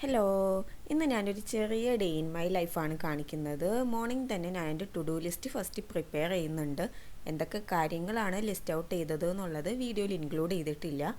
Hello, ഇന്ന് ഞാനൊരു ചെറിയ ഡേ ഇൻ മൈ ലൈഫാണ് കാണിക്കുന്നത്. മോർണിംഗ് തന്നെ ഞാൻ എൻ്റെ to do list first prepare ചെയ്യുന്നുണ്ട്. എന്തൊക്കെ കാര്യങ്ങളാണ് ലിസ്റ്റ് ഔട്ട് ചെയ്തത് എന്നുള്ളത് വീഡിയോയിൽ ഇൻക്ലൂഡ് ചെയ്തിട്ടില്ല.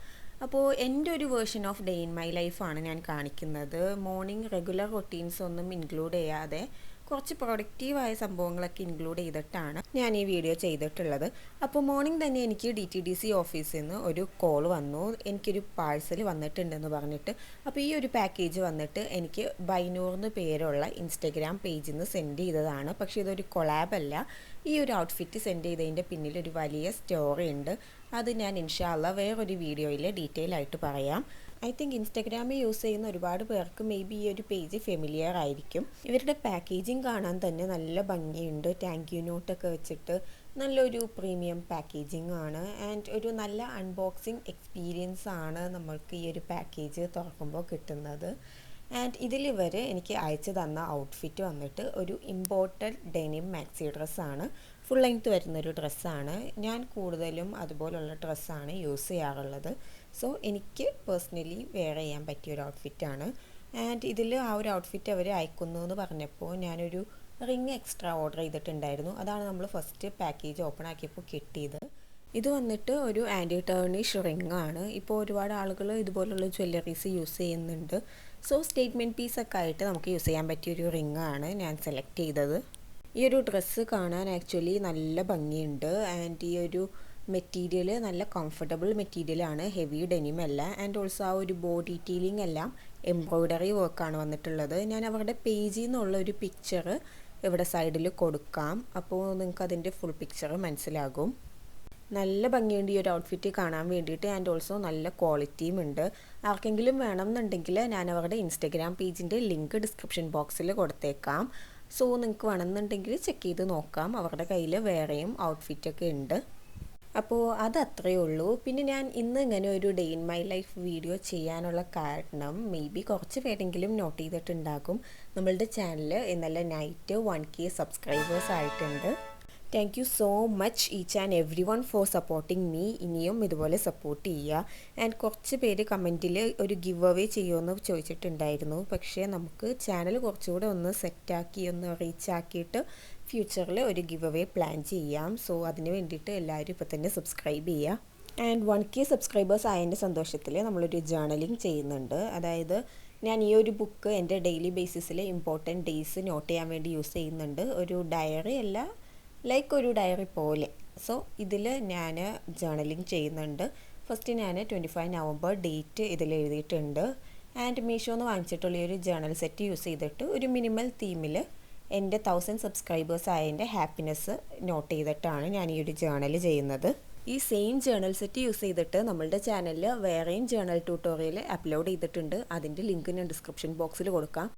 അപ്പോൾ എൻ്റെ ഒരു version off day in my ലൈഫാണ് ഞാൻ കാണിക്കുന്നത്. മോർണിംഗ് റെഗുലർ റൊട്ടീൻസ് ഒന്നും ഇൻക്ലൂഡ് ചെയ്യാതെ കുറച്ച് പ്രൊഡക്റ്റീവായ സംഭവങ്ങളൊക്കെ ഇൻക്ലൂഡ് ചെയ്തിട്ടാണ് ഞാൻ ഈ വീഡിയോ ചെയ്തിട്ടുള്ളത്. അപ്പോൾ മോർണിംഗ് തന്നെ എനിക്ക് DTDC ഓഫീസിൽ നിന്ന് ഒരു കോൾ വന്നു. എനിക്കൊരു പാഴ്സൽ വന്നിട്ടുണ്ടെന്ന് പറഞ്ഞിട്ട്. അപ്പോൾ ഈ ഒരു പാക്കേജ് വന്നിട്ട് എനിക്ക് ബൈനൂറിന് പേരുള്ള ഇൻസ്റ്റഗ്രാം പേജിൽ നിന്ന് സെൻഡ് ചെയ്തതാണ്. പക്ഷേ ഇതൊരു കൊളാബ് അല്ല. ഈ ഒരു ഔട്ട്ഫിറ്റ് സെൻഡ് ചെയ്തതിൻ്റെ പിന്നിൽ ഒരു വലിയ സ്റ്റോറി ഉണ്ട്. അത് ഞാൻ ഇൻഷാ അല്ലാ വേറൊരു വീഡിയോയിൽ ഡീറ്റെയിൽ ആയിട്ട് പറയാം. ഐ തിങ്ക് ഇൻസ്റ്റഗ്രാമിൽ യൂസ് ചെയ്യുന്ന ഒരുപാട് പേർക്ക് മേ ബി ഈ ഒരു പേജ് ഫെമിലിയർ ആയിരിക്കും. ഇവരുടെ പാക്കേജിങ് കാണാൻ തന്നെ നല്ല ഭംഗിയുണ്ട്. താങ്ക് യു നോട്ടൊക്കെ വെച്ചിട്ട് നല്ലൊരു പ്രീമിയം പാക്കേജിങ് ആണ്. ആൻഡ് ഒരു നല്ല അൺബോക്സിങ് എക്സ്പീരിയൻസ് ആണ് നമ്മൾക്ക് ഈ ഒരു പാക്കേജ് തുറക്കുമ്പോൾ കിട്ടുന്നത്. ആൻഡ് ഇതിലിവർ എനിക്ക് അയച്ചു തന്ന ഔട്ട്ഫിറ്റ് വന്നിട്ട് ഒരു ഇമ്പോർട്ടഡ് ഡെനിം മാക്സി ഡ്രസ്സാണ്. ഫുൾ ലെങ്ത് വരുന്നൊരു ഡ്രസ്സാണ്. ഞാൻ കൂടുതലും അതുപോലുള്ള ഡ്രസ്സാണ് യൂസ് ചെയ്യാറുള്ളത്. സോ എനിക്ക് പേഴ്സണലി വെയർ ചെയ്യാൻ പറ്റിയൊരു ഔട്ട്ഫിറ്റാണ്. ആൻഡ് ഇതിൽ ആ ഒരു ഔട്ട്ഫിറ്റ് അവർ അയക്കുന്നു എന്ന് പറഞ്ഞപ്പോൾ ഞാനൊരു റിങ് എക്സ്ട്രാ ഓർഡർ ചെയ്തിട്ടുണ്ടായിരുന്നു. അതാണ് നമ്മൾ ഫസ്റ്റ് പാക്കേജ് ഓപ്പൺ ആക്കിയപ്പോൾ കിട്ടിയത്. ഇത് വന്നിട്ട് ഒരു ആൻറ്റി ടേർണിഷ് റിങ് ആണ്. ഇപ്പോൾ ഒരുപാട് ആളുകൾ ഇതുപോലുള്ള ജ്വല്ലറീസ് യൂസ് ചെയ്യുന്നുണ്ട്. സോ സ്റ്റേറ്റ്മെൻറ്റ് പീസൊക്കെ ആയിട്ട് നമുക്ക് യൂസ് ചെയ്യാൻ പറ്റിയൊരു റിങ് ആണ് ഞാൻ സെലക്ട് ചെയ്തത്. ഈ ഒരു ഡ്രസ്സ് കാണാൻ ആക്ച്വലി നല്ല ഭംഗിയുണ്ട്. ആൻഡ് ഈ ഒരു മെറ്റീരിയൽ നല്ല കംഫർട്ടബിൾ മെറ്റീരിയലാണ്, ഹെവി ഡെനിം അല്ല. ആൻഡ് ഓൾസോ ആ ഒരു ബോഡി ഡീറ്റെയിലിംഗ് എല്ലാം എംബ്രോയ്ഡറി വർക്കാണ് വന്നിട്ടുള്ളത്. ഞാൻ അവരുടെ പേജിൽ നിന്നുള്ള ഒരു പിക്ചർ ഇവിടെ സൈഡിൽ കൊടുക്കാം. അപ്പോൾ നിങ്ങൾക്ക് അതിൻ്റെ ഫുൾ പിക്ചർ മനസ്സിലാകും. നല്ല ഭംഗിയുണ്ട് ഈ ഒരു ഔട്ട്ഫിറ്റ് കാണാൻ വേണ്ടിയിട്ട്. ആൻഡ് ഓൾസോ നല്ല ക്വാളിറ്റിയും ഉണ്ട്. ആർക്കെങ്കിലും വേണമെന്നുണ്ടെങ്കിൽ ഞാൻ അവരുടെ ഇൻസ്റ്റഗ്രാം പേജിൻ്റെ ലിങ്ക് ഡിസ്ക്രിപ്ഷൻ ബോക്സിൽ കൊടുത്തേക്കാം. സോ നിങ്ങൾക്ക് വേണമെന്നുണ്ടെങ്കിൽ ചെക്ക് ചെയ്ത് നോക്കാം. അവരുടെ കയ്യിൽ വേറെയും ഔട്ട്ഫിറ്റൊക്കെ ഉണ്ട്. അപ്പോൾ അത് അത്രയേ ഉള്ളൂ. പിന്നെ ഞാൻ ഇന്ന് ഇങ്ങനെ ഒരു day in my life video ചെയ്യാനുള്ള കാരണം മേ ബി കുറച്ച് പേരെങ്കിലും നോട്ട് ചെയ്തിട്ടുണ്ടാകും. നമ്മളുടെ ചാനൽ ഇന്നലെ നൈറ്റ് 1K സബ്സ്ക്രൈബേഴ്സ് ആയിട്ടുണ്ട്. Thank you so much each and every one four supporting me. ഇനിയും ഇതുപോലെ സപ്പോർട്ട് ചെയ്യുക. ആൻഡ് കുറച്ച് പേര് കമൻറ്റിൽ ഒരു ഗിവ് അവേ ചെയ്യുമെന്ന് ചോദിച്ചിട്ടുണ്ടായിരുന്നു. പക്ഷേ നമുക്ക് ചാനൽ കുറച്ചുകൂടെ ഒന്ന് സെറ്റാക്കി ഒന്ന് റീച്ച് ആക്കിയിട്ട് ഫ്യൂച്ചറിൽ ഒരു ഗിവ് അവേ പ്ലാൻ ചെയ്യാം. സോ അതിന് വേണ്ടിയിട്ട് എല്ലാവരും ഇപ്പോൾ തന്നെ സബ്സ്ക്രൈബ് ചെയ്യുക. ആൻഡ് 1K സബ്സ്ക്രൈബേഴ്സ് ആയതിൻ്റെ സന്തോഷത്തിൽ നമ്മളൊരു ജേർണലിങ് ചെയ്യുന്നുണ്ട്. അതായത് ഞാൻ ഈ ഒരു ബുക്ക് എൻ്റെ ഡെയിലി ബേസിസിൽ ഇമ്പോർട്ടൻറ്റ് ഡേയ്സ് നോട്ട് ചെയ്യാൻ വേണ്ടി യൂസ് ചെയ്യുന്നുണ്ട്. ഒരു ഡയറി അല്ല, ലൈക്ക് ഒരു ഡയറി പോലെ. സോ ഇതിൽ ഞാൻ ജേർണലിങ് ചെയ്യുന്നുണ്ട്. ഫസ്റ്റ് ഞാൻ 25 നവംബർ ഡേറ്റ് ഇതിൽ എഴുതിയിട്ടുണ്ട്. ആൻഡ് മീഷോന്ന് വാങ്ങിച്ചിട്ടുള്ള ഒരു ജേർണൽ സെറ്റ് യൂസ് ചെയ്തിട്ട് ഒരു മിനിമൽ തീമിൽ എൻ്റെ 1000 സബ്സ്ക്രൈബേഴ്സ് ആയതിൻ്റെ ഹാപ്പിനെസ് നോട്ട് ചെയ്തിട്ടാണ് ഞാൻ ഈ ഒരു ജേർണൽ ചെയ്യുന്നത്. ഈ സെയിം ജേർണൽ സെറ്റ് യൂസ് ചെയ്തിട്ട് നമ്മളുടെ ചാനലിൽ വേറെയും ജേർണൽ ട്യൂട്ടോറിയൽ അപ്ലോഡ് ചെയ്തിട്ടുണ്ട്. അതിൻ്റെ ലിങ്ക് ഞാൻ ഡിസ്ക്രിപ്ഷൻ ബോക്സിൽ കൊടുക്കാം.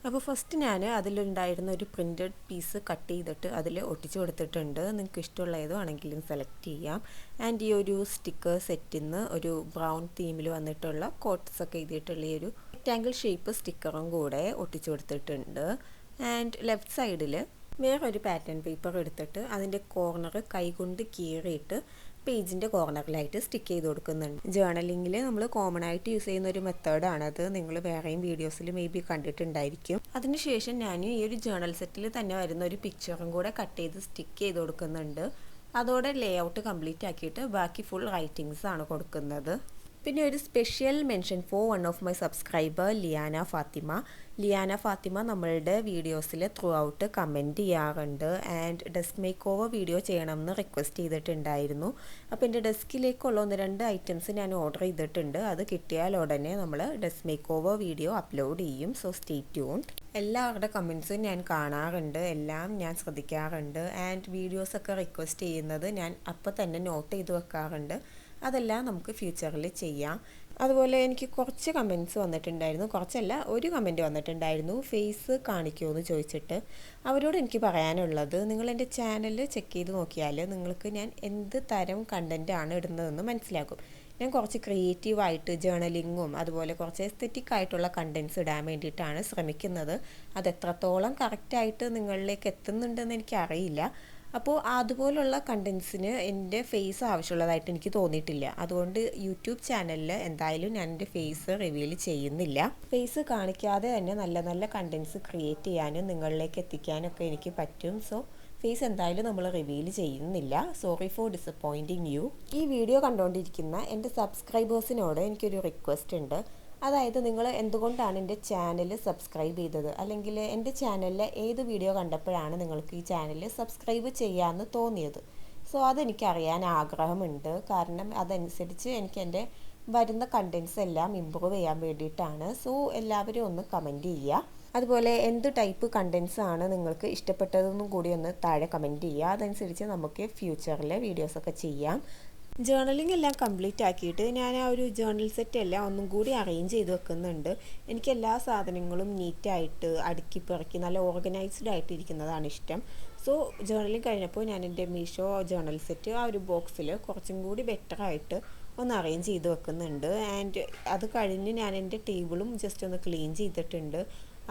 അപ്പോൾ ഫസ്റ്റ് ഞാൻ അതിലുണ്ടായിരുന്ന ഒരു പ്രിൻറ്റഡ് പീസ് കട്ട് ചെയ്തിട്ട് അതിൽ ഒട്ടിച്ച് കൊടുത്തിട്ടുണ്ട്. നിങ്ങൾക്ക് ഇഷ്ടമുള്ള ഏതോ ആണെങ്കിലും സെലക്ട് ചെയ്യാം. ആൻഡ് ഈ ഒരു സ്റ്റിക്കർ സെറ്റിൽ നിന്ന് ഒരു ബ്രൗൺ തീമിൽ വന്നിട്ടുള്ള കോട്ട്സ് ഒക്കെ എഴുതിയിട്ടുള്ള ഈ ഒരു റെക്റ്റാങ്കിൾ ഷേപ്പ് സ്റ്റിക്കറും കൂടെ ഒട്ടിച്ച് കൊടുത്തിട്ടുണ്ട്. ആൻഡ് ലെഫ്റ്റ് സൈഡിൽ വേറൊരു പാറ്റേൺ പേപ്പർ എടുത്തിട്ട് അതിൻ്റെ കോർണർ കൈകൊണ്ട് കീറിയിട്ട് പേജിൻ്റെ കോർണറിലായിട്ട് സ്റ്റിക്ക് ചെയ്ത് കൊടുക്കുന്നുണ്ട്. ജേർണലിങ്ങിൽ നമ്മൾ കോമൺ ആയിട്ട് യൂസ് ചെയ്യുന്ന ഒരു മെത്തേഡാണത്. നിങ്ങൾ വേറെയും വീഡിയോസിൽ മേ ബി കണ്ടിട്ടുണ്ടായിരിക്കും. അതിനുശേഷം ഞാൻ ഈ ഒരു ജേർണൽ സെറ്റിൽ തന്നെ വരുന്ന ഒരു പിക്ചറും കൂടെ കട്ട് ചെയ്ത് സ്റ്റിക്ക് ചെയ്ത് കൊടുക്കുന്നുണ്ട്. അതോടെ ലേ ഔട്ട് കംപ്ലീറ്റ് ആക്കിയിട്ട് ബാക്കി ഫുൾ റൈറ്റിങ്സ് ആണ് കൊടുക്കുന്നത്. പിന്നെ ഒരു special mention for one of my subscriber Liyana Fathima. Liyana Fathima നമ്മളുടെ വീഡിയോസിൽ ത്രൂ ഔട്ട് കമൻറ്റ് ചെയ്യാറുണ്ട്. And desk makeover video ചെയ്യണമെന്ന് റിക്വസ്റ്റ് ചെയ്തിട്ടുണ്ടായിരുന്നു. അപ്പോൾ എൻ്റെ ഡെസ്കിലേക്കുള്ള 1-2 ഐറ്റംസ് ഞാൻ ഓർഡർ ചെയ്തിട്ടുണ്ട്. അത് കിട്ടിയാൽ ഉടനെ നമ്മൾ desk makeover video upload ചെയ്യും. So stay tuned. എല്ലാവരുടെ കമൻസും ഞാൻ കാണാറുണ്ട്, എല്ലാം ഞാൻ ശ്രദ്ധിക്കാറുണ്ട്. ആൻഡ് വീഡിയോസൊക്കെ റിക്വസ്റ്റ് ചെയ്യുന്നത് ഞാൻ അപ്പോൾ തന്നെ നോട്ട് ചെയ്ത് വെക്കാറുണ്ട്. അതെല്ലാം നമുക്ക് ഫ്യൂച്ചറിൽ ചെയ്യാം. അതുപോലെ എനിക്ക് കുറച്ച് കമൻറ്റ്സ് വന്നിട്ടുണ്ടായിരുന്നു. കുറച്ചല്ല, ഒരു കമൻറ്റ് വന്നിട്ടുണ്ടായിരുന്നു ഫേസ് കാണിക്കുമോ എന്ന് ചോദിച്ചിട്ട്. അവരോട് എനിക്ക് പറയാനുള്ളത്, നിങ്ങൾ എൻ്റെ ചാനൽ ചെക്ക് ചെയ്ത് നോക്കിയാൽ നിങ്ങൾക്ക് ഞാൻ എന്ത് തരം കണ്ടൻറ്റാണ് ഇടുന്നതെന്ന് മനസ്സിലാക്കും. ഞാൻ കുറച്ച് ക്രിയേറ്റീവായിട്ട് ജേർണലിങ്ങും അതുപോലെ കുറച്ച് എസ്തെറ്റിക് ആയിട്ടുള്ള കണ്ടൻറ്റ്സ് ഇടാൻ വേണ്ടിയിട്ടാണ് ശ്രമിക്കുന്നത്. അത് എത്രത്തോളം കറക്റ്റായിട്ട് നിങ്ങളിലേക്ക് എത്തുന്നുണ്ടെന്ന് എനിക്കറിയില്ല. അപ്പോൾ അതുപോലുള്ള കണ്ടൻസിന് എൻ്റെ ഫേസ് ആവശ്യമുള്ളതായിട്ട് എനിക്ക് തോന്നിയിട്ടില്ല. അതുകൊണ്ട് യൂട്യൂബ് ചാനലിൽ എന്തായാലും ഞാൻ എൻ്റെ ഫേസ് റിവീൽ ചെയ്യുന്നില്ല. ഫേസ് കാണിക്കാതെ തന്നെ നല്ല നല്ല കണ്ടൻസ് ക്രിയേറ്റ് ചെയ്യാനും നിങ്ങളിലേക്ക് എത്തിക്കാനൊക്കെ എനിക്ക് പറ്റും. സോ ഫേസ് എന്തായാലും നമ്മൾ റിവീൽ ചെയ്യുന്നില്ല. Sorry for disappointing you. ഈ വീഡിയോ കണ്ടുകൊണ്ടിരിക്കുന്ന എൻ്റെ സബ്സ്ക്രൈബേഴ്സിനോട് എനിക്കൊരു റിക്വസ്റ്റ് ഉണ്ട്. അതായത് നിങ്ങൾ എന്തുകൊണ്ടാണ് എൻ്റെ ചാനൽ സബ്സ്ക്രൈബ് ചെയ്തത്, അല്ലെങ്കിൽ എൻ്റെ ചാനലിലെ ഏത് വീഡിയോ കണ്ടപ്പോഴാണ് നിങ്ങൾക്ക് ഈ ചാനൽ സബ്സ്ക്രൈബ് ചെയ്യാമെന്ന് തോന്നിയത്. സോ അതെനിക്കറിയാൻ ആഗ്രഹമുണ്ട്. കാരണം അതനുസരിച്ച് എനിക്ക് എൻ്റെ വരുന്ന കണ്ടൻസ് എല്ലാം ഇമ്പ്രൂവ് ചെയ്യാൻ വേണ്ടിയിട്ടാണ്. സോ എല്ലാവരും ഒന്ന് കമൻറ്റ് ചെയ്യുക. അതുപോലെ എന്ത് ടൈപ്പ് കണ്ടൻസ് ആണ് നിങ്ങൾക്ക് ഇഷ്ടപ്പെട്ടതെന്നും കൂടി ഒന്ന് താഴെ കമൻറ്റ് ചെയ്യുക. അതനുസരിച്ച് നമുക്ക് ഫ്യൂച്ചറിൽ വീഡിയോസൊക്കെ ചെയ്യാം. ജേർണലിംഗ് എല്ലാം കംപ്ലീറ്റ് ആക്കിയിട്ട് ഞാൻ ആ ഒരു ജേർണൽ സെറ്റ് എല്ലാം ഒന്നും കൂടി അറേഞ്ച് ചെയ്ത് വെക്കുന്നുണ്ട്. എനിക്ക് എല്ലാ സാധനങ്ങളും നീറ്റായിട്ട് അടുക്കി പെറുക്കി നല്ല ഓർഗനൈസ്ഡ് ആയിട്ട് ഇരിക്കുന്നതാണ് ഇഷ്ടം. സോ ജേർണലിംഗ് കഴിഞ്ഞപ്പോൾ ഞാൻ എൻ്റെ മീഷോ ജേർണൽ സെറ്റ് ആ ഒരു ബോക്സിൽ കുറച്ചും കൂടി ബെറ്ററായിട്ട് ഒന്ന് അറേഞ്ച് ചെയ്ത് വെക്കുന്നുണ്ട്. ആൻഡ് അത് കഴിഞ്ഞ് ഞാൻ എൻ്റെ ടേബിളും ജസ്റ്റ് ഒന്ന് ക്ലീൻ ചെയ്തിട്ടുണ്ട്.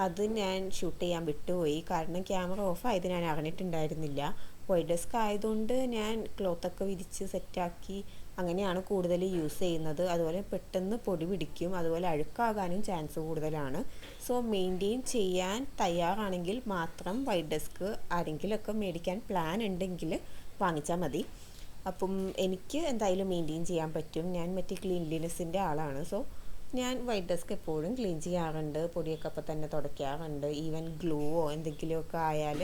അത് ഞാൻ ഷൂട്ട് ചെയ്യാൻ വിട്ടുപോയി, കാരണം ക്യാമറ ഓഫ് ആയത് ഞാൻ അറിഞ്ഞിട്ടുണ്ടായിരുന്നില്ല. വൈറ്റ് ഡെസ്ക് ആയതുകൊണ്ട് ഞാൻ ക്ലോത്തൊക്കെ വിരിച്ച് സെറ്റാക്കി അങ്ങനെയാണ് കൂടുതൽ യൂസ് ചെയ്യുന്നത്. അതുപോലെ പെട്ടെന്ന് പൊടി പിടിക്കും, അതുപോലെ അഴുക്കാകാനും ചാൻസ് കൂടുതലാണ്. സോ മെയിൻറ്റെയിൻ ചെയ്യാൻ തയ്യാറാണെങ്കിൽ മാത്രം വൈറ്റ് ഡെസ്ക് ആരെങ്കിലുമൊക്കെ മേടിക്കാൻ പ്ലാൻ ഉണ്ടെങ്കിൽ വാങ്ങിച്ചാൽ മതി. അപ്പം എനിക്ക് എന്തായാലും മെയിൻറ്റെയിൻ ചെയ്യാൻ പറ്റും. ഞാൻ മറ്റേ ക്ലീൻലിനെസ്സിൻ്റെ ആളാണ്. സോ ഞാൻ വൈറ്റ് ഡെസ്ക് എപ്പോഴും ക്ലീൻ ചെയ്യാറുണ്ട്. പൊടിയൊക്കെ അപ്പം തന്നെ തുടയ്ക്കാറുണ്ട്. ഈവൻ ഗ്ലൂവോ എന്തെങ്കിലുമൊക്കെ ആയാൽ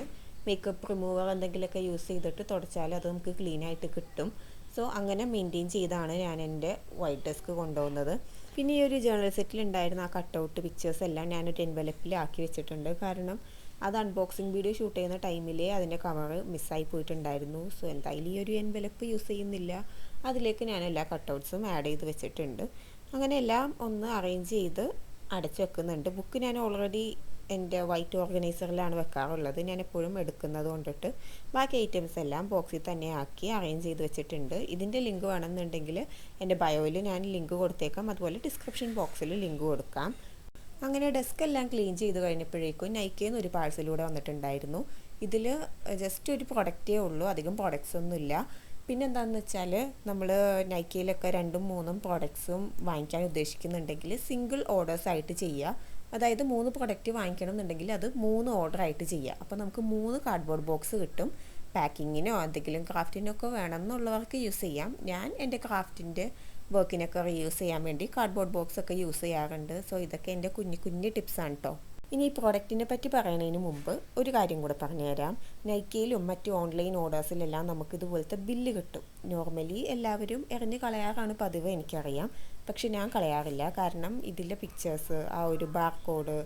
മേക്കപ്പ് റിമൂവർ എന്തെങ്കിലുമൊക്കെ യൂസ് ചെയ്തിട്ട് തുടച്ചാൽ അത് നമുക്ക് ക്ലീനായിട്ട് കിട്ടും. സോ അങ്ങനെ മെയിൻറ്റെയിൻ ചെയ്താണ് ഞാൻ എൻ്റെ വൈറ്റ് ഡെസ്ക് കൊണ്ടുപോകുന്നത്. പിന്നെ ഈ ഒരു ജേർണൽ സെറ്റിൽ ഉണ്ടായിരുന്ന ആ കട്ടൗട്ട് പിക്ചേഴ്സ് എല്ലാം ഞാനൊരു എൻവലപ്പിലാക്കി വെച്ചിട്ടുണ്ട്. കാരണം അത് അൺബോക്സിങ് വീഡിയോ ഷൂട്ട് ചെയ്യുന്ന ടൈമിലേ അതിൻ്റെ കവർ മിസ്സായി പോയിട്ടുണ്ടായിരുന്നു. സോ എന്തായാലും ഈ ഒരു എൻവലപ്പ് യൂസ് ചെയ്യുന്നില്ല. അതിലേക്ക് ഞാൻ എല്ലാ കട്ടൗട്ട്സും ആഡ് ചെയ്ത് വെച്ചിട്ടുണ്ട്. അങ്ങനെ എല്ലാം ഒന്ന് അറേഞ്ച് ചെയ്ത് അടച്ചു വെക്കുന്നുണ്ട്. ബുക്ക് ഞാൻ ഓൾറെഡി എൻ്റെ വൈറ്റ് ഓർഗനൈസറിലാണ് വെക്കാറുള്ളത്. ഞാൻ എപ്പോഴും എടുക്കുന്നത് കൊണ്ടിട്ട് ബാക്കി ഐറ്റംസ് എല്ലാം ബോക്സിൽ തന്നെ ആക്കി അറേഞ്ച് ചെയ്ത് വെച്ചിട്ടുണ്ട്. ഇതിൻ്റെ ലിങ്ക് വേണമെന്നുണ്ടെങ്കിൽ എൻ്റെ ബയോയിൽ ഞാൻ ലിങ്ക് കൊടുത്തേക്കാം. അതുപോലെ ഡിസ്ക്രിപ്ഷൻ ബോക്സിൽ ലിങ്ക് കൊടുക്കാം. അങ്ങനെ ഡെസ്ക് എല്ലാം ക്ലീൻ ചെയ്ത് കഴിഞ്ഞപ്പോഴേക്കും നൈക്കയിൽ നിന്ന് ഒരു പാഴ്സലൂടെ വന്നിട്ടുണ്ടായിരുന്നു. ഇതിൽ ജസ്റ്റ് ഒരു പ്രൊഡക്റ്റേ ഉള്ളൂ, അധികം പ്രൊഡക്ട്സ് ഒന്നുമില്ല. പിന്നെ എന്താണെന്ന് വെച്ചാൽ നമ്മൾ നൈക്കയിലൊക്കെ 2-3 പ്രോഡക്ട്സും വാങ്ങിക്കാൻ ഉദ്ദേശിക്കുന്നുണ്ടെങ്കിൽ സിംഗിൾ ഓർഡേഴ്സ് ആയിട്ട് ചെയ്യുക. അതായത് 3 പ്രൊഡക്റ്റ് വാങ്ങിക്കണം എന്നുണ്ടെങ്കിൽ അത് 3 ഓർഡർ ആയിട്ട് ചെയ്യുക. അപ്പോൾ നമുക്ക് 3 കാർഡ്ബോർഡ് ബോക്സ് കിട്ടും. പാക്കിങ്ങിനോ എന്തെങ്കിലും ക്രാഫ്റ്റിനൊക്കെ വേണം എന്നുള്ളവർക്ക് യൂസ് ചെയ്യാം. ഞാൻ എൻ്റെ ക്രാഫ്റ്റിൻ്റെ വർക്കിനൊക്കെ റീയൂസ് ചെയ്യാൻ വേണ്ടി കാർഡ്ബോർഡ് ബോക്സ് ഒക്കെ യൂസ് ചെയ്യാറുണ്ട്. സോ ഇതൊക്കെ എൻ്റെ കുഞ്ഞു ടിപ്സാണ് കേട്ടോ. ഇനി ഈ പ്രോഡക്റ്റിനെ പറ്റി പറയുന്നതിന് മുമ്പ് ഒരു കാര്യം കൂടെ പറഞ്ഞുതരാം. നൈക്കയിലും മറ്റ് ഓൺലൈൻ ഓർഡേഴ്സിലെല്ലാം നമുക്ക് ഇതുപോലത്തെ ബില്ല് കിട്ടും. നോർമലി എല്ലാവരും എറിഞ്ഞ് കളയാറാണ് പതിവ്, എനിക്കറിയാം. പക്ഷെ ഞാൻ കളയാറില്ല. കാരണം ഇതിലെ പിക്ചേഴ്സ്, ആ ഒരു ബാർകോഡ്,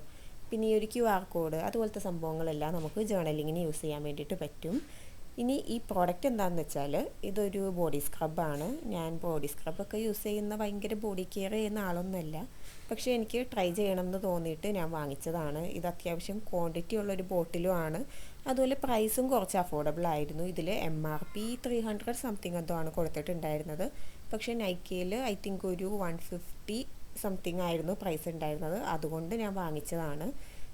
പിന്നെ ഈ ഒരു QR കോഡ്, അതുപോലത്തെ സംഭവങ്ങളെല്ലാം നമുക്ക് ജേർണലിങ്ങിന് യൂസ് ചെയ്യാൻ വേണ്ടിയിട്ട് പറ്റും. ഇനി ഈ പ്രോഡക്റ്റ് എന്താണെന്ന് വെച്ചാൽ ഇതൊരു ബോഡി സ്ക്രബാണ്. ഞാൻ ബോഡി സ്ക്രബൊക്കെ യൂസ് ചെയ്യുന്ന ഭയങ്കര ബോഡി കെയർ ചെയ്യുന്ന ആളൊന്നുമല്ല. പക്ഷേ എനിക്ക് ട്രൈ ചെയ്യണമെന്ന് തോന്നിയിട്ട് ഞാൻ വാങ്ങിച്ചതാണ്. ഇത് അത്യാവശ്യം ക്വാണ്ടിറ്റി ഉള്ളൊരു ബോട്ടിലുമാണ്. അതുപോലെ പ്രൈസും കുറച്ച് അഫോർഡബിൾ ആയിരുന്നു. ഇതിൽ MRP 300 സംതിങ് എന്തോ ആണ് കൊടുത്തിട്ടുണ്ടായിരുന്നത്. പക്ഷേ നൈക്കയിൽ ഐ തിങ്ക് ഒരു 150 സംതിങ് ആയിരുന്നു പ്രൈസ് ഉണ്ടായിരുന്നത്. അതുകൊണ്ട് ഞാൻ വാങ്ങിച്ചതാണ്.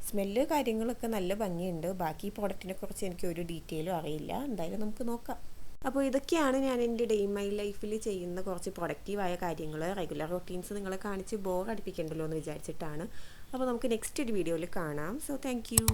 സ്മെല്ല് കാര്യങ്ങളൊക്കെ നല്ല ഭംഗിയുണ്ട്. ബാക്കി ഈ പ്രോഡക്റ്റിനെ കുറിച്ച് എനിക്ക് ഒരു ഡീറ്റെയിലും അറിയില്ല. എന്തായാലും നമുക്ക് നോക്കാം. അപ്പോൾ ഇതൊക്കെയാണ് ഞാൻ എൻ്റെ ഡേ ഇൻ മൈ ലൈഫിൽ ചെയ്യുന്ന കുറച്ച് പ്രൊഡക്റ്റീവായ കാര്യങ്ങൾ. റെഗുലർ റൊട്ടീൻസ് നിങ്ങളെ കാണിച്ച് ബോർ അടിപ്പിക്കണ്ടല്ലോ എന്ന് വിചാരിച്ചിട്ടാണ്. അപ്പോൾ നമുക്ക് നെക്സ്റ്റ് ഒരു വീഡിയോയിൽ കാണാം. So thank you.